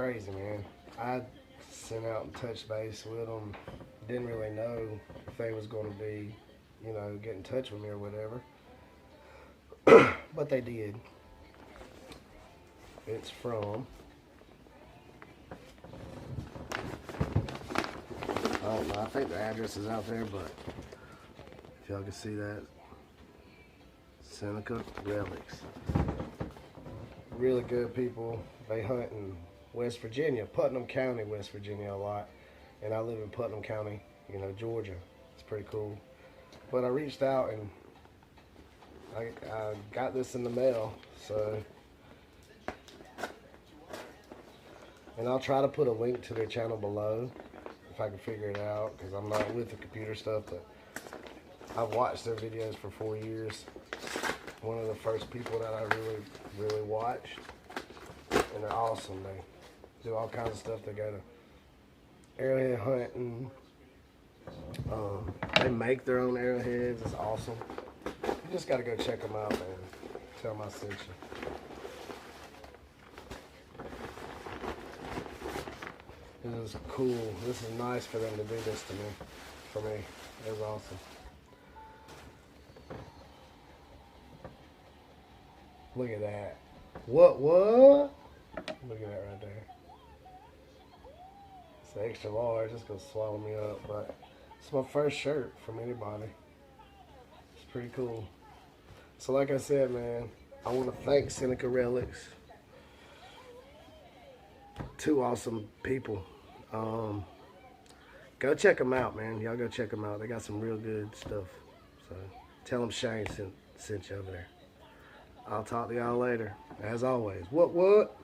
crazy, man. I sent out and touched base with them. Didn't really know if they was going to be, you know, get in touch with me or whatever. But they did. It's from, I don't know, I think the address is out there, but if y'all can see that, SenecRelics. Really good people. They hunt in West Virginia, Putnam County, West Virginia a lot. And I live in Putnam County, you know, Georgia. It's pretty cool. But I reached out and I got this in the mail, so. And I'll try to put a link to their channel below if I can figure it out, because I'm not with the computer stuff, but I've watched their videos for 4 years. One of the first people that I really watched, and they're awesome. They do all kinds of stuff. They go to arrowhead hunting. They make their own arrowheads. It's awesome. You just got to go check them out, man. Tell them I sent you. This is cool. This is nice for them to do this to me. For me, it was awesome. Look at that. What? Look at that right there. It's extra large. It's gonna swallow me up, but it's my first shirt from anybody. It's pretty cool. So like I said, man, I want to thank SenecRelics. Two awesome people. Go check them out, man. Y'all go check them out. They got some real good stuff. So tell them Shane sent you over there. I'll talk to y'all later. As always. What?